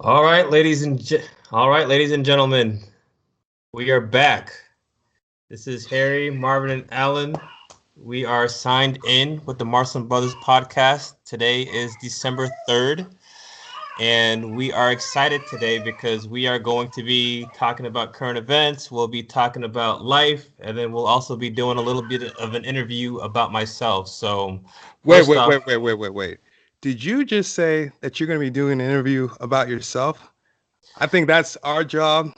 All right, ladies and gentlemen, we are back. This is Harry, Marvin, and Alan. We are signed in with the Marston Brothers podcast. Today is December 3rd, and we are excited today because we are going to be talking about current events. We'll be talking about life, and then we'll also be doing a little bit of an interview about myself. So, Wait, first wait, off, wait, wait, wait, wait, wait. Did you just say that you're going to be doing an interview about yourself? I think that's our job,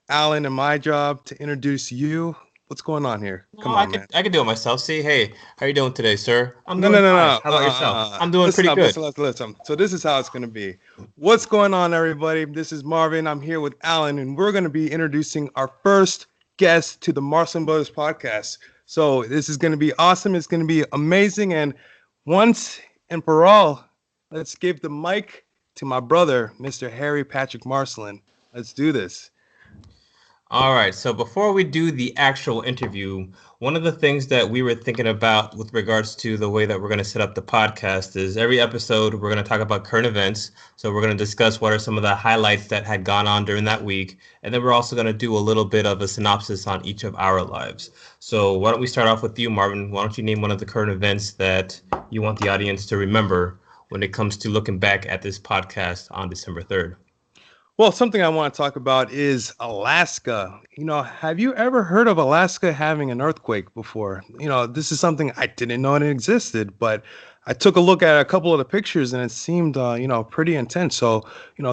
Alan and my job to introduce you. What's going on here? no, Come I on, could man. I could do it myself. See, hey, how you doing today, sir? I'm No, doing no, no, fine. no. How about yourself? I'm doing Listen pretty up, good. listen. So this is how it's going to be. What's going on, everybody? This is Marvin. I'm here with Alan, and we're going to be introducing our first guest to the Marston Brothers podcast. So this is going to be awesome. It's going to be amazing. And once and for all, let's give the mic to my brother, Mr. Harry Patrick Marcelin. Let's do this. All right. So before we do the actual interview, one of the things that we were thinking about with regards to the way that we're going to set up the podcast is every episode we're going to talk about current events. So we're going to discuss what are some of the highlights that had gone on during that week. And then we're also going to do a little bit of a synopsis on each of our lives. So why don't we start off with you, Marvin? Why don't you name one of the current events that you want the audience to remember when it comes to looking back at this podcast on December 3rd? Well, something I want to talk about is Alaska. Have you ever heard of Alaska having an earthquake before? This is something I didn't know it existed, but I took a look at a couple of the pictures and it seemed, pretty intense. So,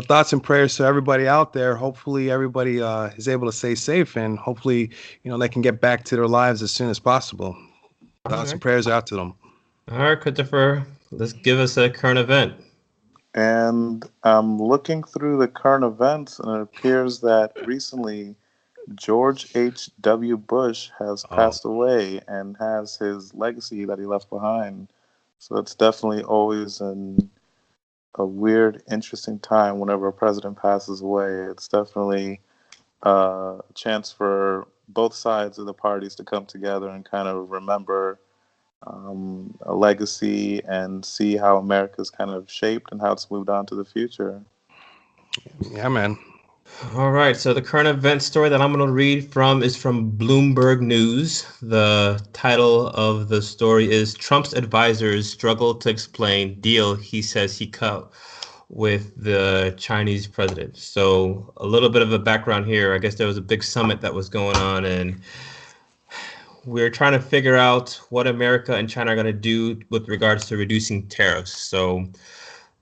thoughts and prayers to everybody out there. Hopefully, everybody is able to stay safe and hopefully, they can get back to their lives as soon as possible. All Thoughts and right. prayers out to them. All right, Christopher, let's give us a current event. And I'm looking through the current events, and it appears that recently George H.W. Bush has Oh, passed away and has his legacy that he left behind. So it's definitely always a weird, interesting time whenever a president passes away. It's definitely a chance for both sides of the parties to come together and kind of remember a legacy and see how America's kind of shaped and how it's moved on to the future. yeah, man. All right, so the current event story that I'm going to read from is from Bloomberg News. The title of the story is Trump's advisors struggle to explain deal he says he cut with the Chinese president. So, a little bit of a background here. I guess there was a big summit that was going on, and we're trying to figure out what America and China are going to do with regards to reducing tariffs. So,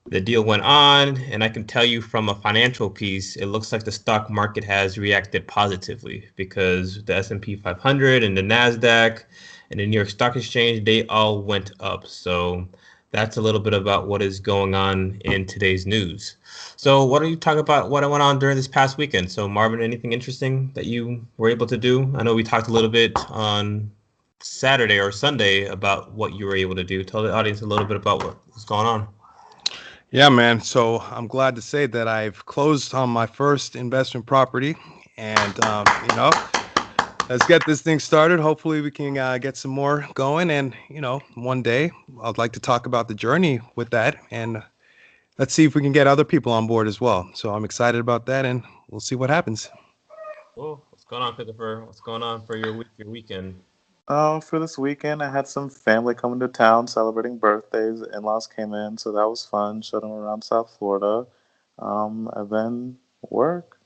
the deal went on, and I can tell you from a financial piece, it looks like the stock market has reacted positively because the S&P 500 and the Nasdaq and the New York Stock Exchange, they all went up. So that's a little bit about what is going on in today's news. So why don't you talk about what went on during this past weekend? So Marvin, anything interesting that you were able to do? I know we talked a little bit on Saturday or Sunday about what you were able to do. Tell the audience a little bit about what was going on. Yeah, man. So I'm glad to say that I've closed on my first investment property, and let's get this thing started. Hopefully, we can get some more going, and one day I'd like to talk about the journey with that, and let's see if we can get other people on board as well. So I'm excited about that, and we'll see what happens. Well, what's going on, Christopher? What's going on for your weekend? For this weekend, I had some family coming to town celebrating birthdays. In-laws came in, so that was fun. Showed them around South Florida, and then work.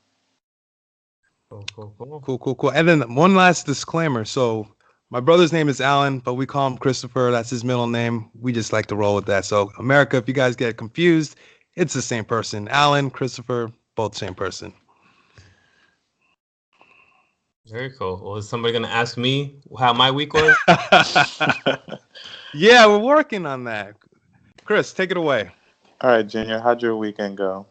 Cool, cool, cool. Cool, cool, cool. And then one last disclaimer. So my brother's name is Alan, but we call him Christopher. That's his middle name. We just like to roll with that. So America, if you guys get confused, it's the same person. Alan, Christopher, both same person. Very cool. Well, is somebody going to ask me how my week was? Yeah, we're working on that. Chris, take it away. All right, Junior, how'd your weekend go?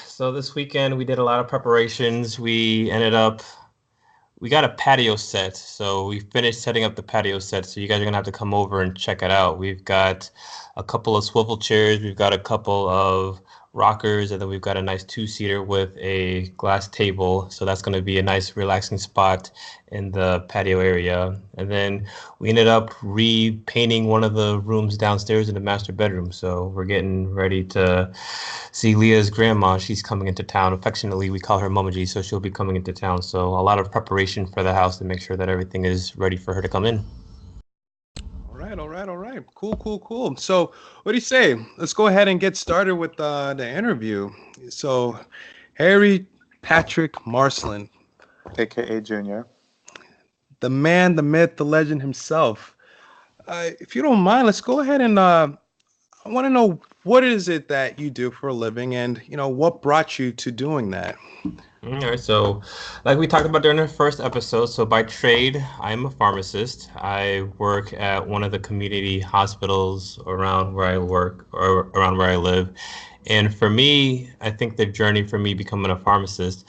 So this weekend we did a lot of preparations. We got a patio set. So we finished setting up the patio set. So you guys are going to have to come over and check it out. We've got a couple of swivel chairs. We've got a couple of rockers, and then we've got a nice two-seater with a glass table. So that's going to be a nice relaxing spot in the patio area. And then we ended up repainting one of the rooms downstairs in the master bedroom. So we're getting ready to see Leah's grandma. She's coming into town. Affectionately, we call her Mama G, so she'll be coming into town. So a lot of preparation for the house to make sure that everything is ready for her to come in. All right. Cool. So, what do you say? Let's go ahead and get started with the interview. So, Harry Patrick Marsland, AKA Junior. the man, the myth, the legend himself. If you don't mind, let's go ahead and I want to know, what is it that you do for a living, and what brought you to doing that? All right, so like we talked about during the first episode, so by trade, I'm a pharmacist. I work at one of the community hospitals around where I work or around where I live. And for me, I think the journey for me becoming a pharmacist,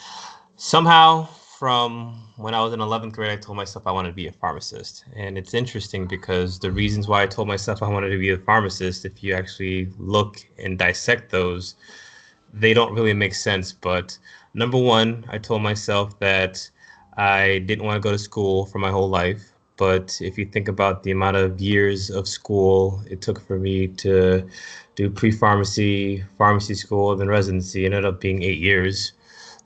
somehow from when I was in 11th grade, I told myself I wanted to be a pharmacist. And it's interesting because the reasons why I told myself I wanted to be a pharmacist, if you actually look and dissect those, they don't really make sense. But number one, I told myself that I didn't want to go to school for my whole life. But if you think about the amount of years of school it took for me to do pre-pharmacy, pharmacy school, then residency, it ended up being 8 years.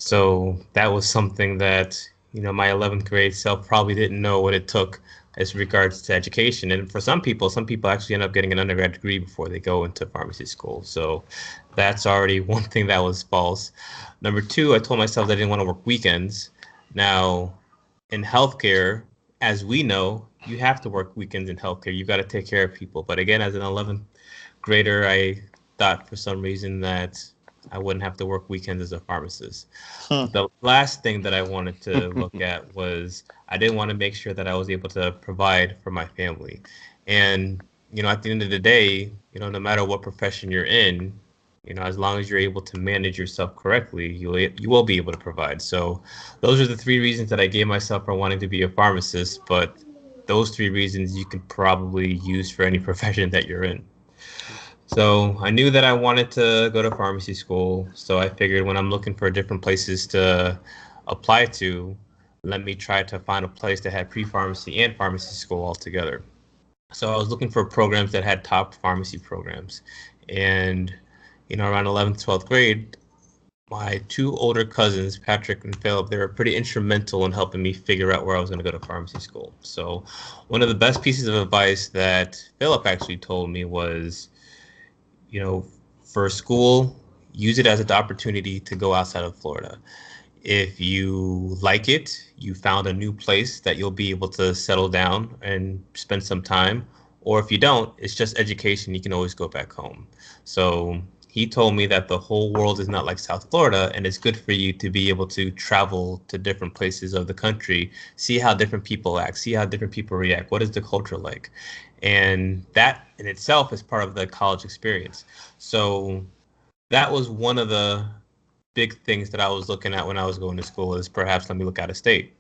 So that was something that, my 11th grade self probably didn't know what it took as regards to education. And for some people actually end up getting an undergrad degree before they go into pharmacy school. So that's already one thing that was false. Number two, I told myself that I didn't want to work weekends. Now, in healthcare, as we know, you have to work weekends in healthcare. You've got to take care of people. But again, as an 11th grader, I thought for some reason that I wouldn't have to work weekends as a pharmacist. The last thing that I wanted to look at was I didn't want to make sure that I was able to provide for my family. And, at the end of the day, no matter what profession you're in, as long as you're able to manage yourself correctly, you will be able to provide. So those are the three reasons that I gave myself for wanting to be a pharmacist. But those three reasons you could probably use for any profession that you're in. So I knew that I wanted to go to pharmacy school. So I figured when I'm looking for different places to apply to, let me try to find a place that had pre-pharmacy and pharmacy school all together. So I was looking for programs that had top pharmacy programs. And, around 11th, 12th grade, my two older cousins, Patrick and Philip, they were pretty instrumental in helping me figure out where I was going to go to pharmacy school. So one of the best pieces of advice that Philip actually told me was, for school, use it as an opportunity to go outside of Florida. If you like it, you found a new place that you'll be able to settle down and spend some time. Or if you don't, it's just education. You can always go back home. So he told me that the whole world is not like South Florida, and it's good for you to be able to travel to different places of the country, see how different people act, see how different people react. What is the culture like? And that in itself is part of the college experience. So that was one of the big things that I was looking at when I was going to school, is perhaps let me look out of state.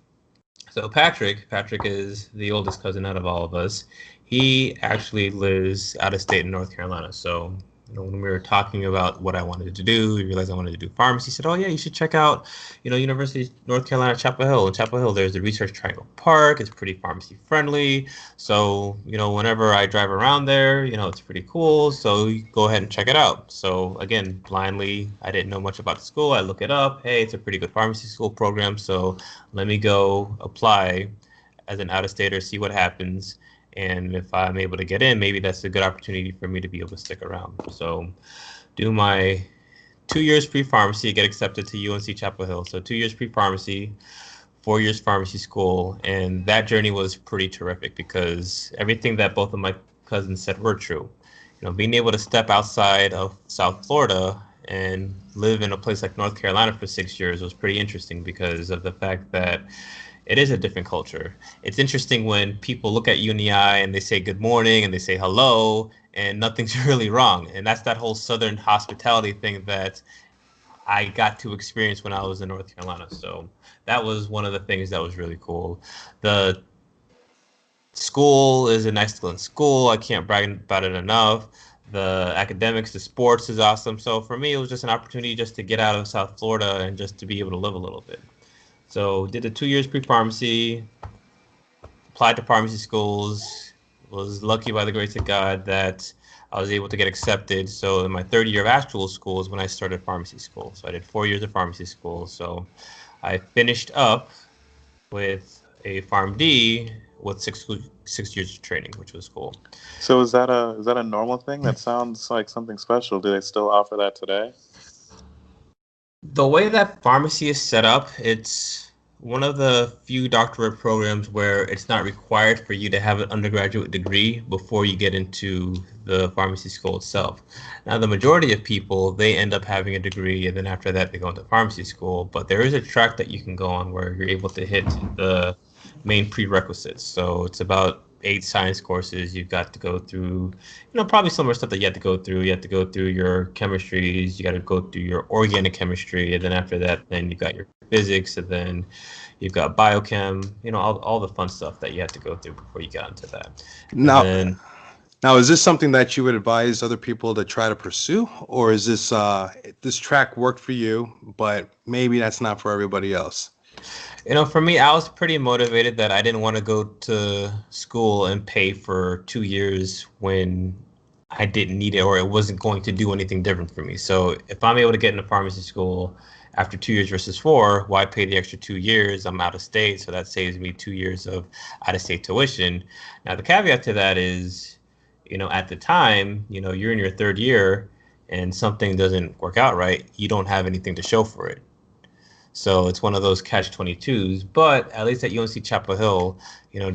So Patrick is the oldest cousin out of all of us. He actually lives out of state in North Carolina. So when we were talking about what I wanted to do, we realized I wanted to do pharmacy. He said, "Oh yeah, you should check out, University of North Carolina, Chapel Hill. In Chapel Hill, there's the Research Triangle Park. It's pretty pharmacy friendly. So, whenever I drive around there, it's pretty cool. So you go ahead and check it out." So again, blindly, I didn't know much about the school. I look it up. Hey, it's a pretty good pharmacy school program. So let me go apply as an out-of-stater, see what happens. And if I'm able to get in, maybe that's a good opportunity for me to be able to stick around. So do my 2 years pre-pharmacy, get accepted to UNC Chapel Hill. So 2 years pre-pharmacy, 4 years pharmacy school. And that journey was pretty terrific because everything that both of my cousins said were true. Being able to step outside of South Florida and live in a place like North Carolina for 6 years was pretty interesting because of the fact that it is a different culture. It's interesting when people look at you in the eye and they say good morning and they say hello and nothing's really wrong. And that's that whole Southern hospitality thing that I got to experience when I was in North Carolina. So that was one of the things that was really cool. The school is an excellent school. I can't brag about it enough. The academics, the sports is awesome. So for me, it was just an opportunity just to get out of South Florida and just to be able to live a little bit. So did the 2 years pre-pharmacy, applied to pharmacy schools, was lucky by the grace of God that I was able to get accepted. So in my third year of actual school is when I started pharmacy school. So I did 4 years of pharmacy school. So I finished up with a PharmD with 6 years of training, which was cool. So is that a normal thing? That sounds like something special. Do they still offer that today? The way that pharmacy is set up, it's one of the few doctorate programs where it's not required for you to have an undergraduate degree before you get into the pharmacy school itself. Now, the majority of people, they end up having a degree, and then after that, they go into pharmacy school. But there is a track that you can go on where you're able to hit the main prerequisites. So it's about 8 science courses you've got to go through, probably similar stuff that you have to go through. You have to go through your chemistries, you got to go through your organic chemistry, and then after that, then you've got your physics, and then you've got biochem, all the fun stuff that you have to go through before you get onto that. And Now, then now, is this something that you would advise other people to try to pursue, or is this track worked for you, but maybe that's not for everybody else? For me, I was pretty motivated that I didn't want to go to school and pay for 2 years when I didn't need it or it wasn't going to do anything different for me. So if I'm able to get into pharmacy school after 2 years versus four, why pay the extra 2 years? I'm out of state, so that saves me 2 years of out-of-state tuition. Now, the caveat to that is, at the time, you're in your third year and something doesn't work out right, you don't have anything to show for it. So it's one of those catch-22s. But at least at UNC Chapel Hill,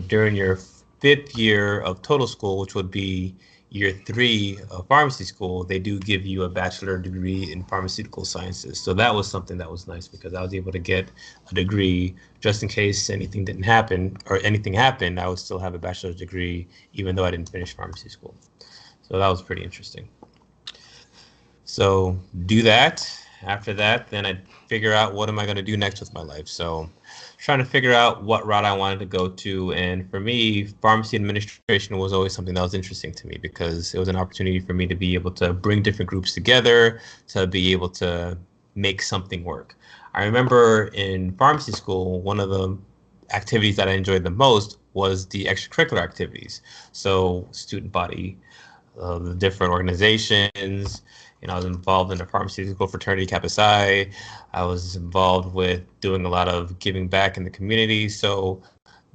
during your fifth year of total school, which would be year 3 of pharmacy school, they do give you a bachelor degree in pharmaceutical sciences. So that was something that was nice because I was able to get a degree just in case anything didn't happen or anything happened, I would still have a bachelor's degree even though I didn't finish pharmacy school. So that was pretty interesting. So do that. After that, then I'd figure out what am I going to do next with my life. So trying to figure out what route I wanted to go to. And for me, pharmacy administration was always something that was interesting to me because it was an opportunity for me to be able to bring different groups together, to be able to make something work. I remember in pharmacy school, one of the activities that I enjoyed the most was the extracurricular activities. So student body, the different organizations. I was involved in the pharmaceutical fraternity Kappa Psi. I was involved with doing a lot of giving back in the community. So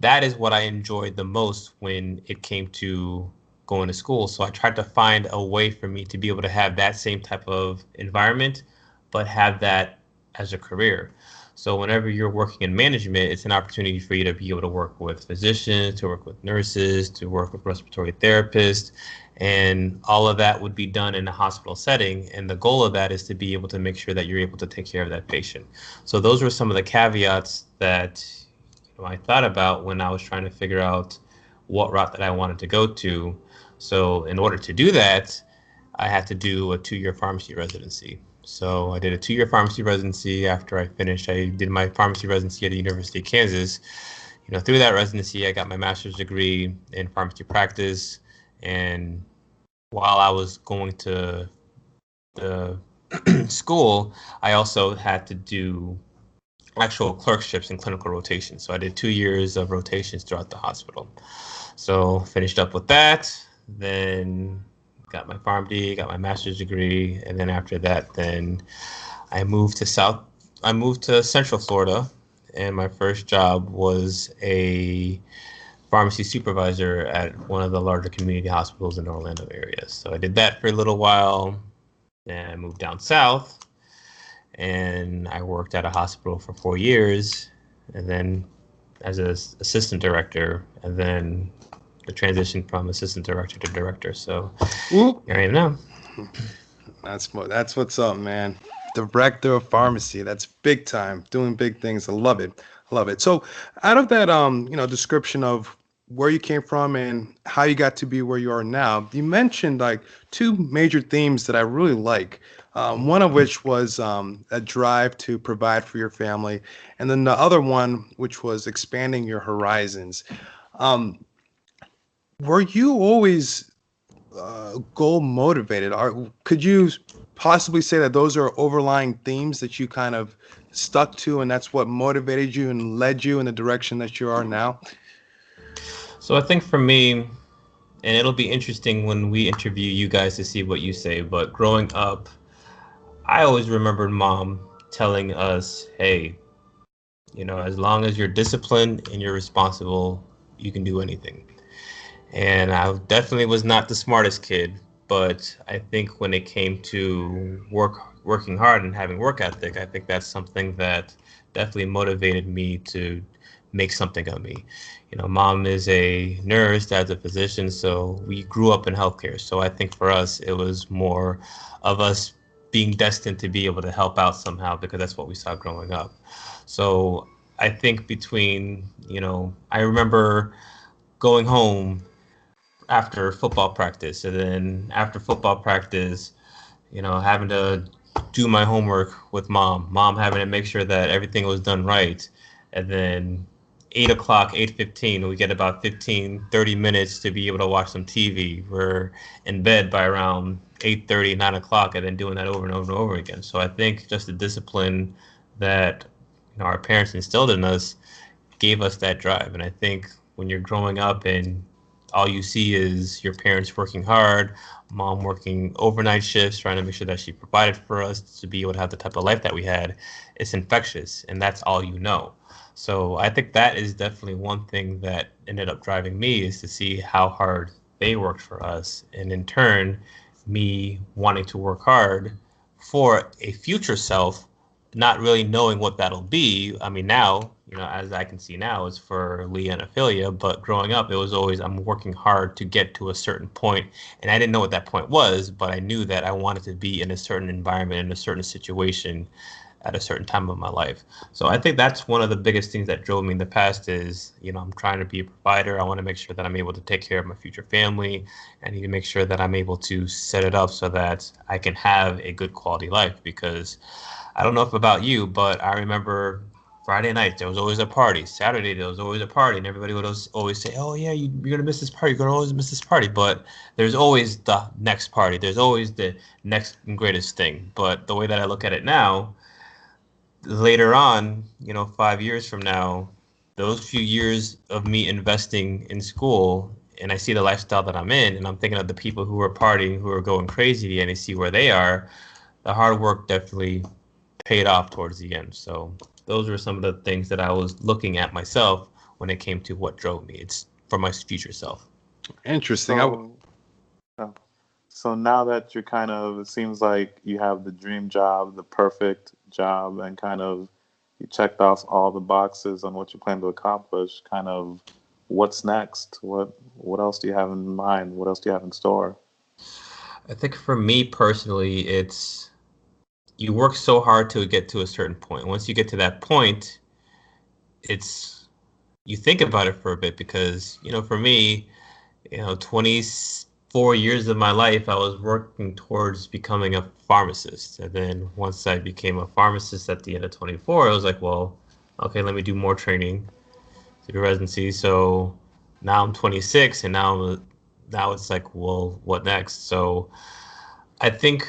that is what I enjoyed the most when it came to going to school. So I tried to find a way for me to be able to have that same type of environment, but have that as a career. So whenever you're working in management, it's an opportunity for you to be able to work with physicians, to work with nurses, to work with respiratory therapists, and all of that would be done in a hospital setting. And the goal of that is to be able to make sure that you're able to take care of that patient. So those were some of the caveats that I thought about when I was trying to figure out what route that I wanted to go to. So in order to do that, I had to do a 2-year pharmacy residency. So I did a 2-year pharmacy residency. After I finished, I did my pharmacy residency at the University of Kansas. Through that residency, I got my master's degree in pharmacy practice. And while I was going to the school, I also had to do actual clerkships and clinical rotations. So I did 2 years of rotations throughout the hospital. So finished up with that, then got my PharmD, got my master's degree, and then after that, then I moved to Central Florida, and my first job was a pharmacy supervisor at one of the larger community hospitals in the Orlando area. So I did that for a little while, then I moved down south, and I worked at a hospital for 4 years, and then as an assistant director, and then the transition from assistant director to director. So here I am now. That's what's up, man. Director of pharmacy. That's big time. Doing big things. I love it. I love it. So out of that description of where you came from and how you got to be where you are now, you mentioned like 2 major themes that I really like. One of which was a drive to provide for your family, and then the other one, which was expanding your horizons. Were you always goal motivated? Could you possibly say that those are overlying themes that you kind of stuck to, and that's what motivated you and led you in the direction that you are now? So I think for me, and it'll be interesting when we interview you guys to see what you say, but growing up, I always remembered mom telling us, hey, as long as you're disciplined and you're responsible, you can do anything. And I definitely was not the smartest kid, but I think when it came to working hard and having work ethic, I think that's something that definitely motivated me to make something of me. Mom is a nurse, dad's a physician, so we grew up in healthcare. So I think for us, it was more of us being destined to be able to help out somehow because that's what we saw growing up. So I think I remember going home after football practice, and then after football practice, having to do my homework with mom having to make sure that everything was done right, and then 8 o'clock, 8:15, we get about 15, 30 minutes to be able to watch some TV. We're in bed by around 8:30, 9 o'clock, and then doing that over and over and over again. So I think just the discipline that our parents instilled in us gave us that drive. And I think when you're growing up and all you see is your parents working hard, mom working overnight shifts, trying to make sure that she provided for us to be able to have the type of life that we had, it's infectious, and that's all you know. So I think that is definitely one thing that ended up driving me, is to see how hard they worked for us, and in turn, me wanting to work hard for a future self, not really knowing what that'll be. I mean, now, as I can see now, it's for Leah and Ophelia, but growing up, it was always, I'm working hard to get to a certain point, and I didn't know what that point was, but I knew that I wanted to be in a certain environment, in a certain situation, at a certain time of my life. So I think that's one of the biggest things that drove me in the past is, I'm trying to be a provider. I want to make sure that I'm able to take care of my future family. I need to make sure that I'm able to set it up so that I can have a good quality life, because I don't know if about you, but I remember Friday night there was always a party. Saturday there was always a party, and everybody would always say, "Oh yeah, you're gonna miss this party. You're gonna always miss this party." But there's always the next party. There's always the next and greatest thing. But the way that I look at it now, later on, 5 years from now, those few years of me investing in school, and I see the lifestyle that I'm in, and I'm thinking of the people who are partying, who are going crazy, and I see where they are. The hard work definitely paid off towards the end. So those were some of the things that I was looking at myself when it came to what drove me. It's for my future self. Interesting. So, so now that you're kind of, it seems like you have the dream job, the perfect job, and kind of you checked off all the boxes on what you plan to accomplish. Kind of, what's next? What else do you have in mind? What else do you have in store? I think for me personally, it's you work so hard to get to a certain point. Once you get to that point, it's you think about it for a bit, because for me, 24 years of my life I was working towards becoming a pharmacist, and then once I became a pharmacist at the end of 24, I was like, well, okay, let me do more training through residency. So now I'm 26, and now it's like, well, what next? So I think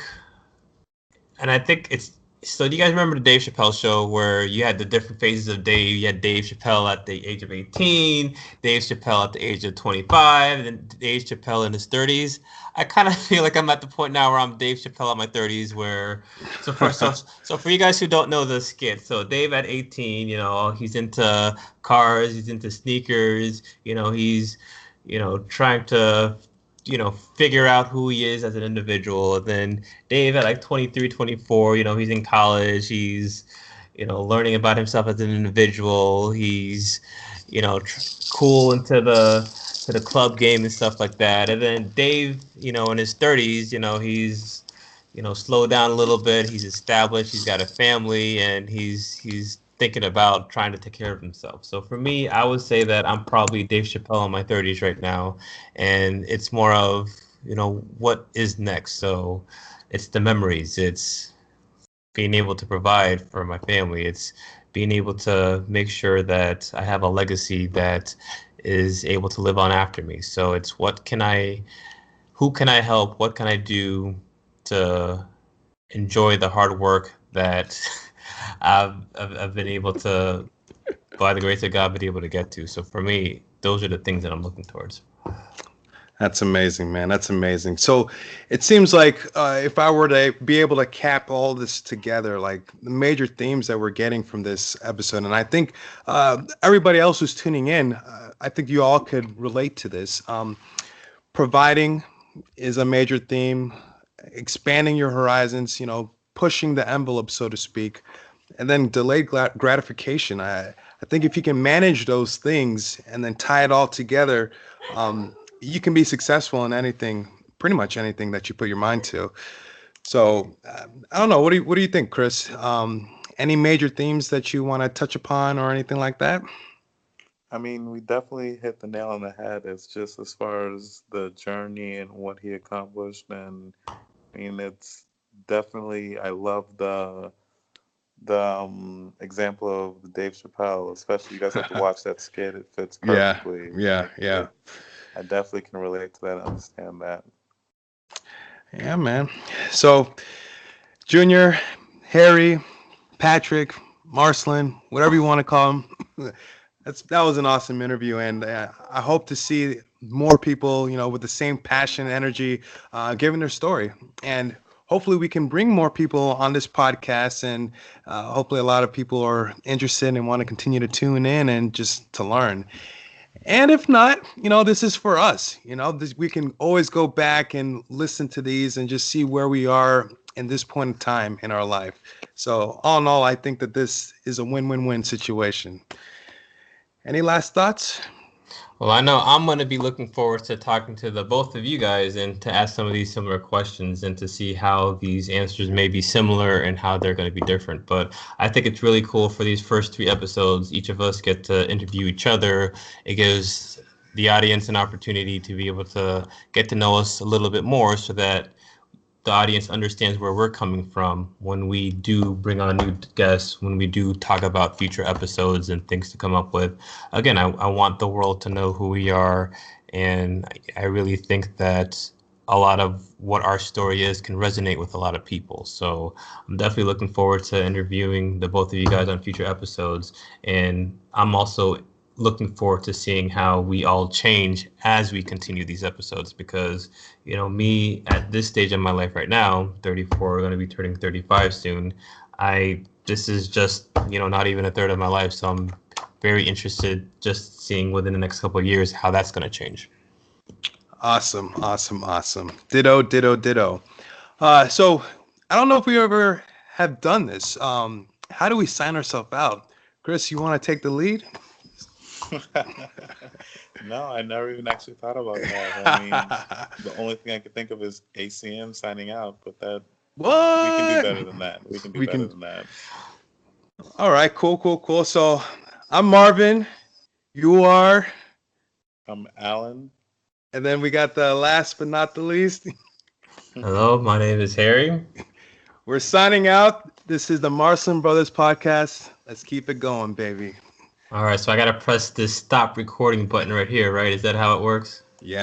And I think it's so. Do you guys remember the Dave Chappelle show where you had the different phases of Dave? You had Dave Chappelle at the age of 18, Dave Chappelle at the age of 25, and then Dave Chappelle in his 30s. I kind of feel like I'm at the point now where I'm Dave Chappelle in my 30s. Where so for you guys who don't know the skit, so Dave at 18, he's into cars, he's into sneakers, he's trying to figure out who he is as an individual. And then Dave at like 23, 24, he's in college. He's, learning about himself as an individual. He's, cool into the club game and stuff like that. And then Dave, in his 30s, he's, slowed down a little bit. He's established. He's got a family, and he's thinking about trying to take care of himself. So for me, I would say that I'm probably Dave Chappelle in my 30s right now, and it's more of, what is next. So it's the memories. It's being able to provide for my family. It's being able to make sure that I have a legacy that is able to live on after me. So it's who can I help? What can I do to enjoy the hard work that I've been able to, by the grace of God, been able to get to. So for me, those are the things that I'm looking towards. That's amazing, man. That's amazing. So it seems like if I were to be able to cap all this together, like the major themes that we're getting from this episode, and I think everybody else who's tuning in, I think you all could relate to this. Providing is a major theme, expanding your horizons, pushing the envelope, so to speak, and then delayed gratification. I think if you can manage those things and then tie it all together, you can be successful in anything, pretty much anything that you put your mind to. So I don't know. What do you think, Chris? Any major themes that you want to touch upon or anything like that? I mean, we definitely hit the nail on the head. It's just as far as the journey and what he accomplished. And I mean, it's definitely, I love the example of Dave Chappelle, especially you guys have to watch that skit. It fits Yeah, perfectly. yeah. I definitely can relate to that and understand that. Yeah, man. So, Junior, Harry, Patrick, Marcelin, whatever you want to call him, that was an awesome interview, and I hope to see more people, with the same passion, energy, giving their story, and hopefully we can bring more people on this podcast, and hopefully a lot of people are interested and want to continue to tune in and just to learn. And if not, this is for us. We can always go back and listen to these and just see where we are in this point in time in our life. So all in all, I think that this is a win-win-win situation. Any last thoughts? Well, I know I'm going to be looking forward to talking to the both of you guys and to ask some of these similar questions and to see how these answers may be similar and how they're going to be different. But I think it's really cool for these first 3 episodes. Each of us get to interview each other. It gives the audience an opportunity to be able to get to know us a little bit more so that the audience understands where we're coming from when we do bring on new guests, when we do talk about future episodes and things to come up with. Again, I want the world to know who we are, and I really think that a lot of what our story is can resonate with a lot of people. So I'm definitely looking forward to interviewing the both of you guys on future episodes, and I'm also looking forward to seeing how we all change as we continue these episodes because, me at this stage in my life right now, 34, going to be turning 35 soon. This is just, not even a third of my life. So I'm very interested just seeing within the next couple of years how that's going to change. Awesome. Ditto. So I don't know if we ever have done this. How do we sign ourselves out? Chris, you want to take the lead? No, I never even actually thought about that. I mean, the only thing I could think of is ACM signing out, but we can do better than that. We can do better than that. All right, cool. So I'm Marvin. You are? I'm Alan. And then we got the last but not the least. Hello, my name is Harry. We're signing out. This is the Marcelin Brothers podcast. Let's keep it going, baby. All right, so I got to press this stop recording button right here, right? Is that how it works? Yeah.